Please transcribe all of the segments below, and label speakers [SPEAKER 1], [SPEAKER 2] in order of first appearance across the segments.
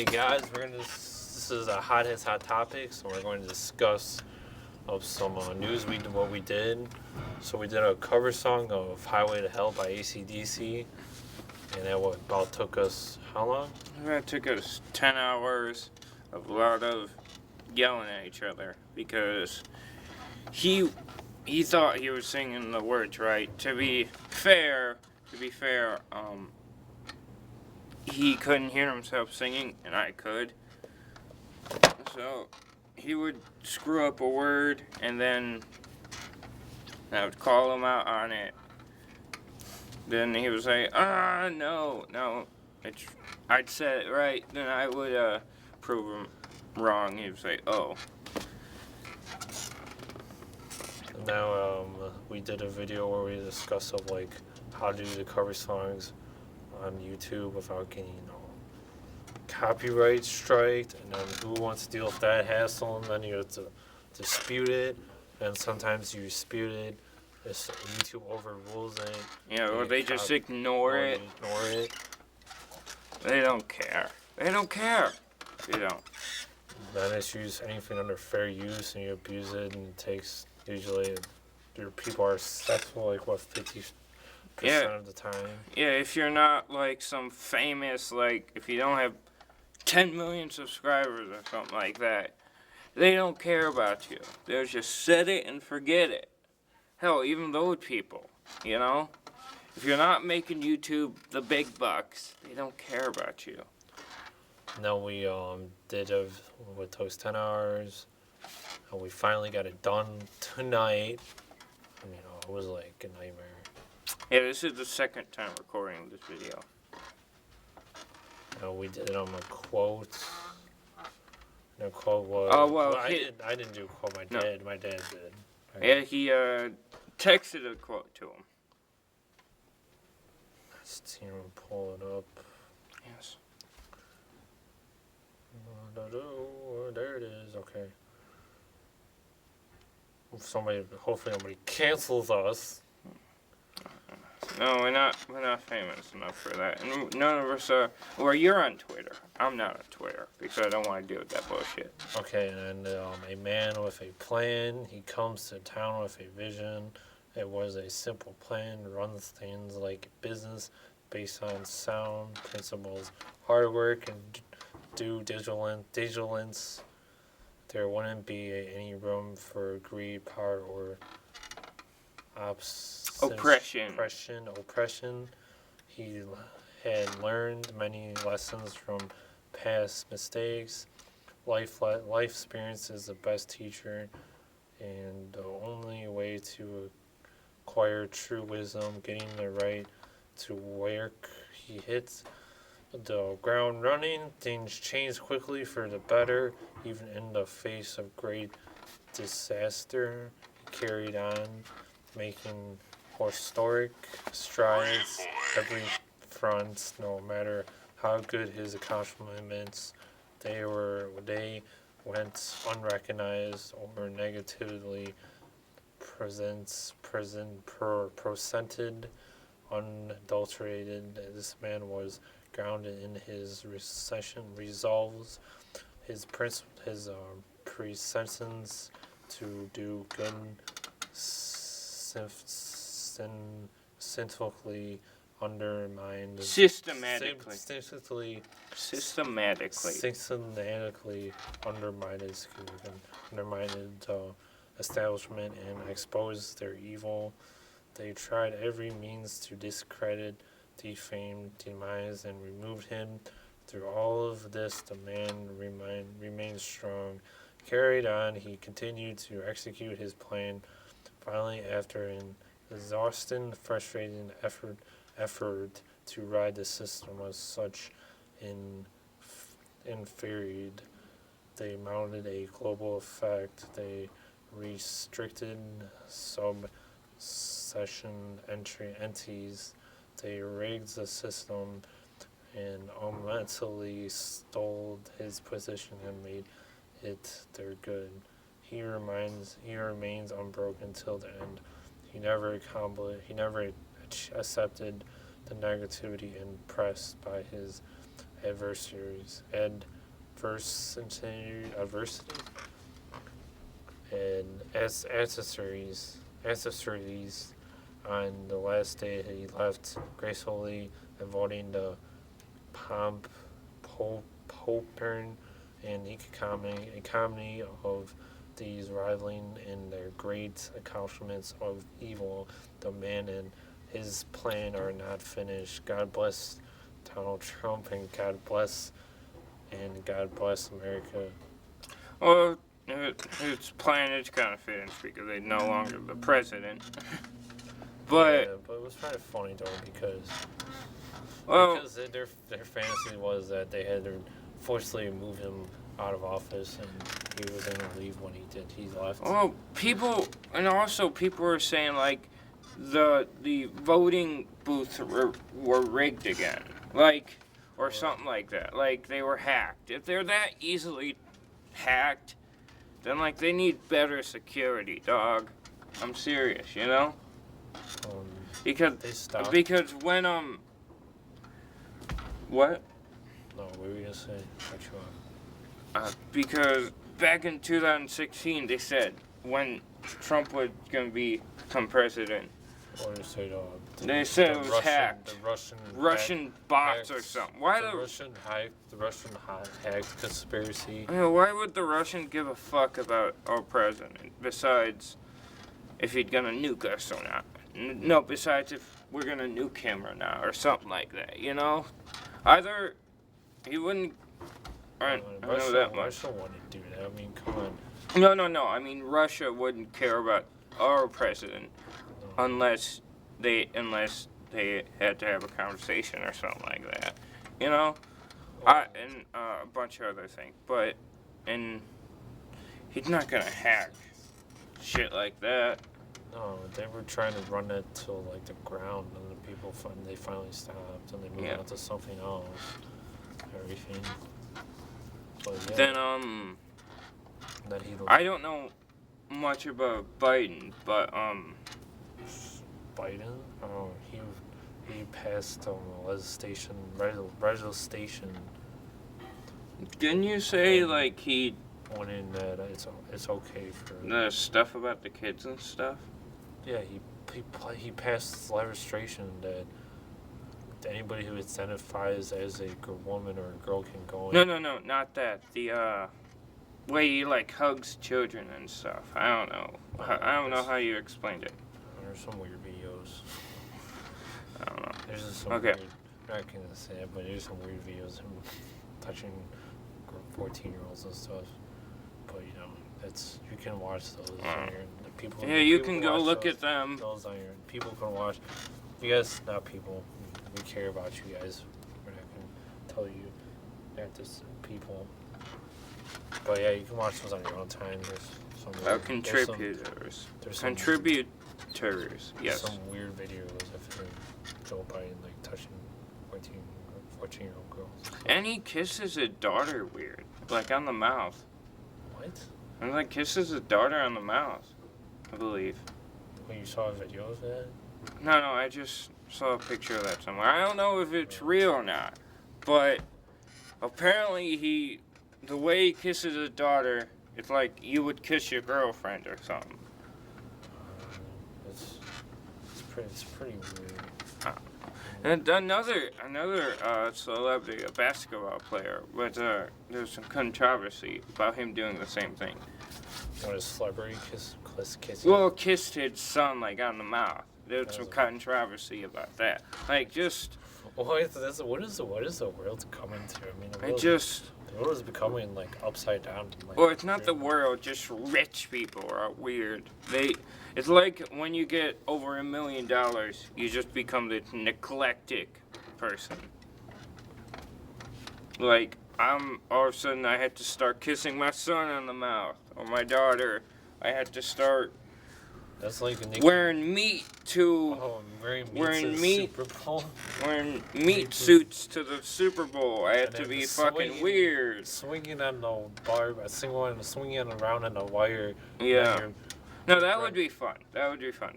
[SPEAKER 1] Hey guys, this is a Hotheads Hot Topics, and we're going to discuss of some news what we did. So we did a cover song of Highway to Hell by AC/DC, and that about took us how long?
[SPEAKER 2] That took us 10 hours of a lot of yelling at each other because he thought he was singing the words right. To be fair, he couldn't hear himself singing, and I could. So he would screw up a word, and then I would call him out on it. Then he would say, no, I'd say it right. Then I would prove him wrong. He would say, oh.
[SPEAKER 1] Now we did a video where we discussed of like how to do the cover songs on YouTube without getting copyright striked, and then who wants to deal with that hassle, and then you have to dispute it, and sometimes you dispute it, YouTube overrules it.
[SPEAKER 2] Yeah, or they just ignore it. They don't care. They don't.
[SPEAKER 1] Then it's used anything under fair use, and you abuse it, and it takes usually your people are successful like 50% of the time.
[SPEAKER 2] Yeah, if you're not like some famous, like if you don't have 10 million subscribers or something like that, they don't care about you. They'll just set it and forget it. Hell, even those people, you know? If you're not making YouTube the big bucks, they don't care about you.
[SPEAKER 1] Now we did with those 10 hours, and we finally got it done tonight. And, it was like a nightmare.
[SPEAKER 2] Yeah, this is the second time recording this video.
[SPEAKER 1] We did it on a quote. And a quote was... I didn't do a quote. My dad did.
[SPEAKER 2] Yeah, he texted a quote to him.
[SPEAKER 1] Let's see him pull it up.
[SPEAKER 2] Yes.
[SPEAKER 1] There it is. Okay. Hopefully nobody cancels us.
[SPEAKER 2] No, we're not famous enough for that. And none of us are. Well, you're on Twitter. I'm not on Twitter because I don't want to deal with that bullshit.
[SPEAKER 1] Okay, and a man with a plan. He comes to town with a vision. It was a simple plan. Runs things like business based on sound principles, hard work, and due diligence. There wouldn't be any room for greed, power, or oppression. He had learned many lessons from past mistakes. Life experience is the best teacher, and the only way to acquire true wisdom, getting the right to work. He hits the ground running. Things change quickly for the better, even in the face of great disaster. He carried on, making historic strides every front, no matter how good his accomplishments. They went unrecognized or negatively presented, unadulterated. This man was grounded in his resolves, his prescience to do good, systematically undermined establishment and exposed their evil. They tried every means to discredit, defame, demise, and remove him. Through all of this, the man remained strong. Carried on, he continued to execute his plan. Finally, after an exhausting, frustrating effort to ride the system was such infuriated, they mounted a global effect. They restricted sub-session entities. They rigged the system and ultimately stole his position and made it their good. He remains unbroken till the end. He never accepted the negativity and pressed by his adversity, and as accessories on the last day he left gracefully, avoiding the pomp, popern, and economy of these rivaling in their great accomplishments of evil. The man and his plan are not finished. God bless Donald Trump, and God bless America.
[SPEAKER 2] Well, his plan is kind of finished because they're no longer the president. But
[SPEAKER 1] yeah, but it was kind of funny though because
[SPEAKER 2] well,
[SPEAKER 1] their fantasy was that they had to forcibly move him out of office, and he was going to leave when he did. He left.
[SPEAKER 2] well, people were saying like the voting booths were rigged again, like or something like that. Like they were hacked. If they're that easily hacked, then like they need better security, dog. I'm serious, you know?
[SPEAKER 1] They stopped.
[SPEAKER 2] Because when what?
[SPEAKER 1] No, what were you gonna say? What you want?
[SPEAKER 2] Because back in 2016 they said when Trump was gonna become president.
[SPEAKER 1] What did they say?
[SPEAKER 2] They said it was hacked.
[SPEAKER 1] The
[SPEAKER 2] Russian bots or something. Why
[SPEAKER 1] the Russian hacked conspiracy?
[SPEAKER 2] You know, why would the Russian give a fuck about our president? Besides, if he's gonna nuke us or not. No, besides if we're gonna nuke him or not, or something like that. You know, either he wouldn't. I know that much.
[SPEAKER 1] Russia wouldn't do that. I mean, come on.
[SPEAKER 2] No. I mean, Russia wouldn't care about our president unless they had to have a conversation or something like that. You know, and a bunch of other things. But he's not gonna hack shit like that.
[SPEAKER 1] No, they were trying to run it to like the ground, and the people they finally stopped, and they moved on to something else. Everything. But yeah.
[SPEAKER 2] Then I don't know much about Biden, but
[SPEAKER 1] Biden? Oh, he passed legislation.
[SPEAKER 2] Didn't you say like he
[SPEAKER 1] went in that it's okay for
[SPEAKER 2] the stuff about the kids and stuff?
[SPEAKER 1] Yeah, he passed legislation that anybody who identifies as a woman or a girl can go in.
[SPEAKER 2] No, not that. The way he like hugs children and stuff. I don't know. I don't know how you explained it.
[SPEAKER 1] There's some weird videos.
[SPEAKER 2] I don't know.
[SPEAKER 1] There's just some
[SPEAKER 2] okay.
[SPEAKER 1] weird, I'm not gonna say it, but there's some weird videos of him touching 14-year-olds and stuff. But you know, you can watch those.
[SPEAKER 2] Yeah, you can go look at them.
[SPEAKER 1] Those on your people can watch. You guys, not people. We care about you guys. We're not gonna tell you that just people. But yeah, you can watch those on your own time. There's some
[SPEAKER 2] contributors.
[SPEAKER 1] There's
[SPEAKER 2] contributors. Yes.
[SPEAKER 1] Some weird videos of Joe Biden like touching 14-year-old girls.
[SPEAKER 2] And he kisses his daughter weird, like on the mouth.
[SPEAKER 1] What?
[SPEAKER 2] And like kisses his daughter on the mouth, I believe.
[SPEAKER 1] Well, you saw a video of that?
[SPEAKER 2] No, I just saw a picture of that somewhere. I don't know if it's real or not, but apparently the way he kisses his daughter, it's like you would kiss your girlfriend or something.
[SPEAKER 1] It's pretty weird.
[SPEAKER 2] And another celebrity, a basketball player, but there's some controversy about him doing the same thing.
[SPEAKER 1] What, a celebrity kiss?
[SPEAKER 2] Well, kissed his son like on the mouth. There's some controversy about that. Like just.
[SPEAKER 1] What is the world coming to? I mean, the world is becoming like upside down. Like,
[SPEAKER 2] well, it's not the world. Just rich people are weird. It's like when you get over $1 million, you just become the neglectic person. Like all of a sudden I had to start kissing my son on the mouth, or my daughter. I had to start.
[SPEAKER 1] That's like
[SPEAKER 2] wearing meat to
[SPEAKER 1] wearing
[SPEAKER 2] meat suits to the Super Bowl. I had to be fucking weird.
[SPEAKER 1] Swinging on the bar, swinging around on the wire.
[SPEAKER 2] Yeah. No, that would be fun.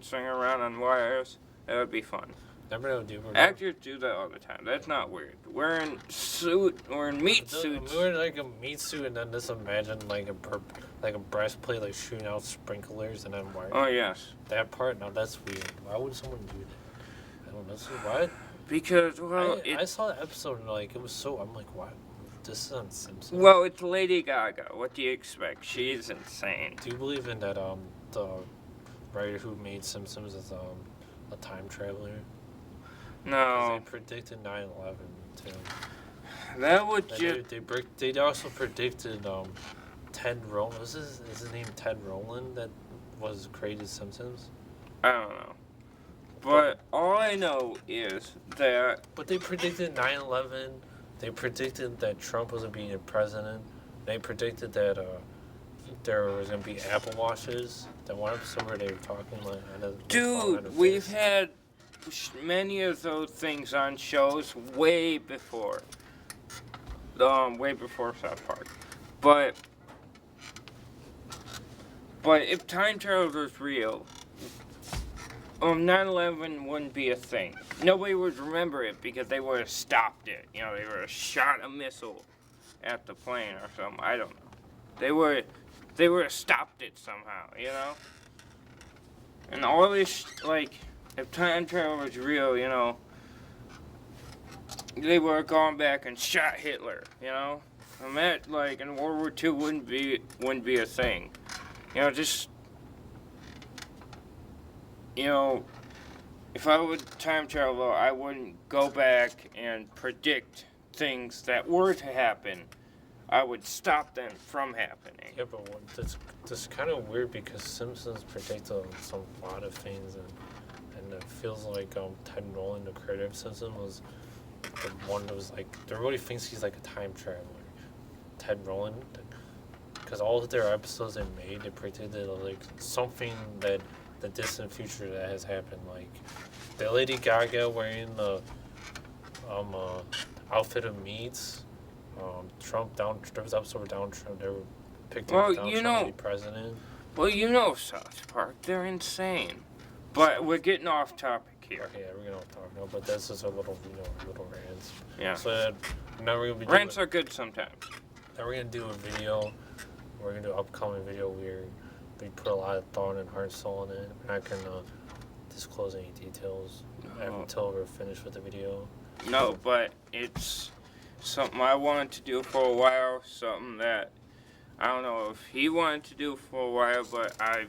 [SPEAKER 2] Swinging around on wires. That would be fun.
[SPEAKER 1] Never know, dude.
[SPEAKER 2] Actors do that all the time. That's not weird. Wearing meat suits.
[SPEAKER 1] We were like a meat suit, and then just imagine like a breastplate, like shooting out sprinklers, and then wearing.
[SPEAKER 2] Oh yes.
[SPEAKER 1] That part. Now that's weird. Why would someone do that? I don't know. Why?
[SPEAKER 2] Because
[SPEAKER 1] I saw the episode and like it was so. I'm like, why? This is on Simpsons.
[SPEAKER 2] Well, it's Lady Gaga. What do you expect? She's insane.
[SPEAKER 1] Do you believe in that? The writer who made Simpsons is a time traveler.
[SPEAKER 2] No.
[SPEAKER 1] They predicted 9/11 too.
[SPEAKER 2] That would
[SPEAKER 1] They also predicted Ted Rowland. Is his name Ted Rowland that was created Simpsons?
[SPEAKER 2] I don't know. But all I know is that.
[SPEAKER 1] But they predicted 9/11. They predicted that Trump wasn't being president. They predicted that there was gonna be Apple Watches. That one episode where they were talking like.
[SPEAKER 2] Dude, we've had many of those things on shows way before South Park. But if time travel was real, 9/11 wouldn't be a thing. Nobody would remember it because they would have stopped it. You know, they would have shot a missile at the plane or something. I don't know. They would have stopped it somehow, you know? And all this, like, if time travel was real, you know, they would have gone back and shot Hitler, you know? And that, like, in World War II wouldn't be a thing. You know, just, you know, if I would time travel, I wouldn't go back and predict things that were to happen. I would stop them from happening.
[SPEAKER 1] Yeah, but that's kind of weird because Simpsons predicted some lot of things, and it feels like Ted Nolan, the creator of Simpsons, was the one that was like everybody thinks he's like a time traveler. Ted Nolan, because all of their episodes they made, they predicted like something that the distant future that has happened, like the Lady Gaga wearing the outfit of meats. Trump down. There was an episode where Donald Trump. They were picked Donald Trump to be president.
[SPEAKER 2] Well, you know South Park. They're insane. But we're getting off topic here.
[SPEAKER 1] Okay, yeah, we're getting off topic now, but that's just a little, little rants.
[SPEAKER 2] Yeah.
[SPEAKER 1] So now we're gonna be.
[SPEAKER 2] Rants are good sometimes.
[SPEAKER 1] Now we're gonna do a video. We're gonna do an upcoming video where we put a lot of thought and heart and soul in it. We're not gonna disclose any details until we're finished with the video.
[SPEAKER 2] No, but it's something I wanted to do for a while, something that I don't know if he wanted to do for a while, but I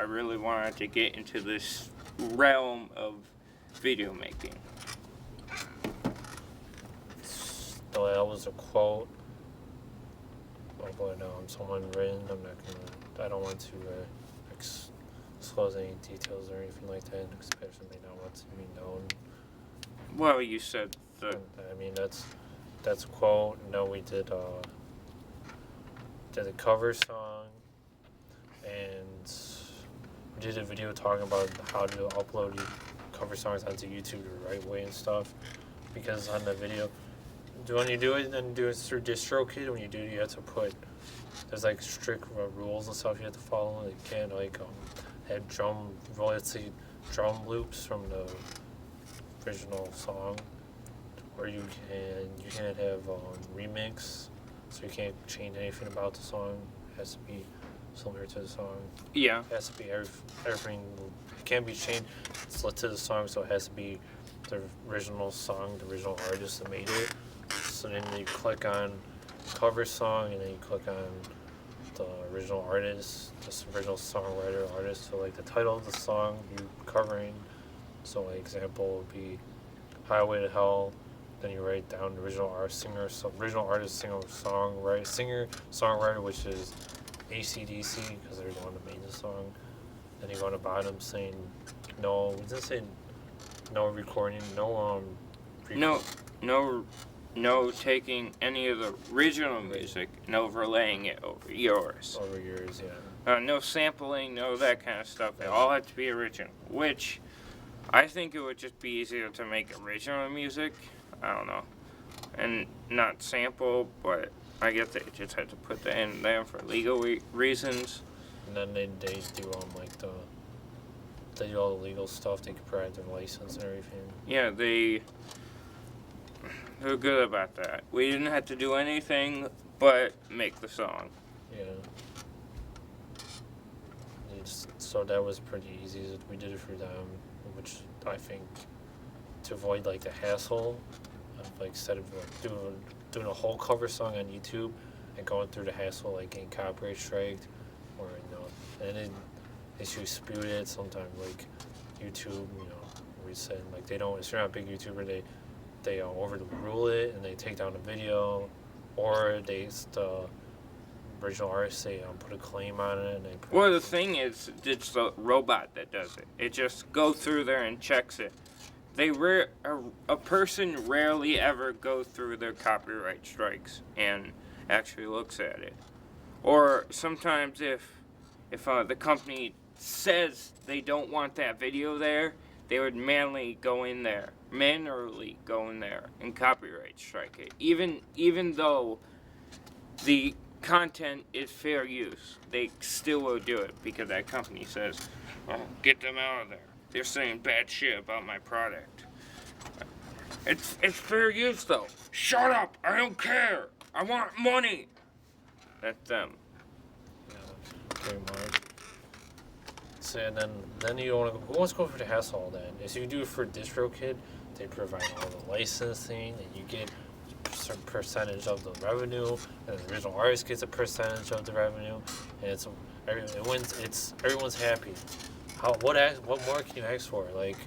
[SPEAKER 2] really wanted to get into this realm of video making.
[SPEAKER 1] So that was a quote. But someone written. I don't want to disclose any details or anything like that, especially not want to be known.
[SPEAKER 2] Well, you said the.
[SPEAKER 1] I mean that's a quote. No, we did a cover song, and we did a video talking about how to upload your cover songs onto YouTube the right way and stuff. Because on the video, when you do it, then do it through Distrokid. When you do it, you have to put there's like strict rules and stuff you have to follow. You can't like have drum loops from the original song. Or you can't have remix, so you can't change anything about the song. It has to be similar to the song.
[SPEAKER 2] Yeah.
[SPEAKER 1] It has to be everything. It can't be changed to the song, so it has to be the original song, the original artist that made it. So then you click on cover song, and then you click on the original artist, just original songwriter artist. So like the title of the song you're covering. So like example would be Highway to Hell. Then you write down the original artist, singer, songwriter, which is AC/DC because they're the one that made the song. Then you go on the bottom saying no. We didn't say no recording,
[SPEAKER 2] no taking any of the original music and overlaying it over yours.
[SPEAKER 1] Over yours, yeah.
[SPEAKER 2] No sampling, no that kind of stuff. It all had to be original, which I think it would just be easier to make original music. I don't know, and not sample, but I guess they just had to put that in there for legal reasons.
[SPEAKER 1] And then they do like they do all the legal stuff. They can provide their license and everything.
[SPEAKER 2] Yeah, they're good about that. We didn't have to do anything but make the song.
[SPEAKER 1] Yeah. So that was pretty easy. We did it for them, which I think to avoid like the hassle of like instead of like doing a whole cover song on YouTube and going through the hassle like getting copyright striked or and then they dispute it sometimes like YouTube we said like they don't if you're not a big YouTuber they overrule it and they take down the video or the original artists they put a claim on it and they
[SPEAKER 2] well the thing is it's the robot that does it. It just goes through there and checks it. A person rarely ever goes through their copyright strikes and actually looks at it. Or sometimes if the company says they don't want that video there, they would manually go in there and copyright strike it. Even though the content is fair use, they still will do it because that company says, well, get them out of there. They're saying bad shit about my product. It's fair use though. Shut up! I don't care! I want money! That's them.
[SPEAKER 1] Yeah, pretty much. So and then you want to who wants to go for the hassle all that? If you do it for Distrokid, they provide all the licensing and you get a certain percentage of the revenue and the original artist gets a percentage of the revenue and everyone's happy. What more can you ask for? Like,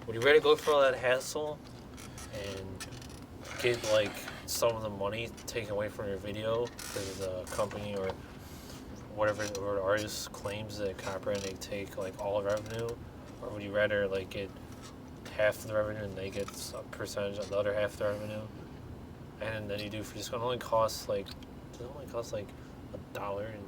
[SPEAKER 1] would you rather go for all that hassle and get like some of the money taken away from your video because the company or whatever or the artist claims that copyright and they take like all the revenue, or would you rather like get half the revenue and they get a percentage of the other half of the revenue? And then you do for just it only costs like $1 and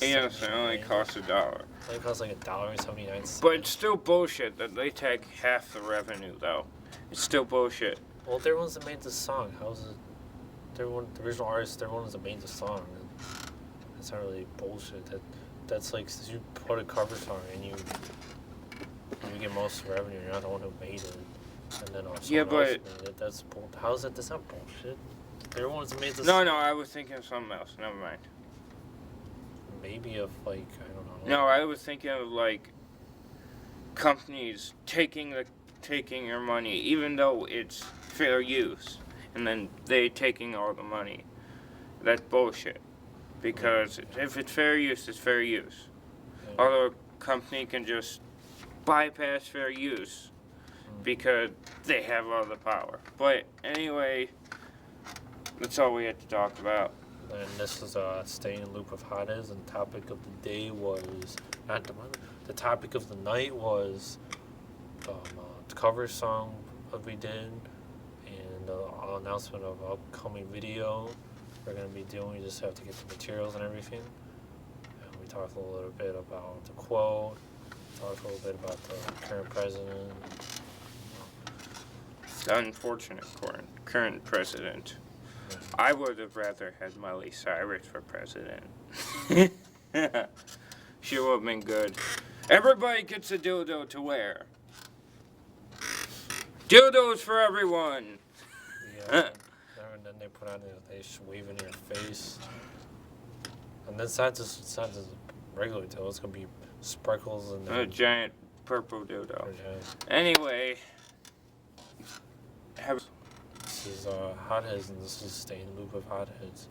[SPEAKER 2] yes, it only costs $1.
[SPEAKER 1] It only costs like $1.79.
[SPEAKER 2] But it's still bullshit that they take half the revenue, though. It's still bullshit.
[SPEAKER 1] Well, they're the ones that made the song. How's it? The original artists, they're the ones that made the song. That's not really bullshit. That's like you put a cover song and you get most of the revenue. You're not the one who made it, and then also
[SPEAKER 2] yeah, but
[SPEAKER 1] made it. How's that? That's not bullshit. They're the ones that made the
[SPEAKER 2] no, I was thinking of something else. Never mind.
[SPEAKER 1] Maybe of like I don't know.
[SPEAKER 2] No, I was thinking of like companies taking your money, even though it's fair use, and then they taking all the money. That's bullshit. Because if it's fair use, it's fair use.
[SPEAKER 1] Yeah.
[SPEAKER 2] Other company can just bypass fair use because they have all the power. But anyway, that's all we had to talk about.
[SPEAKER 1] And this is staying in loop of Hotheads, and the topic of the day was the topic of the night was the cover song that we did and announcement of upcoming video we're gonna be doing. We just have to get the materials and everything. And we talked a little bit about the quote. Talked a little bit about the current president.
[SPEAKER 2] The unfortunate current president.
[SPEAKER 1] Yeah.
[SPEAKER 2] I would have rather had Miley Cyrus for president. She would have been good. Everybody gets a dildo to wear. Dildos for everyone.
[SPEAKER 1] Yeah. And then they put on they wave in your face. And then it's not just regular dildo. It's gonna be sparkles and
[SPEAKER 2] A giant purple dildo.
[SPEAKER 1] Yeah.
[SPEAKER 2] Anyway.
[SPEAKER 1] This is Hotheads, and this is staying in loop of Hotheads.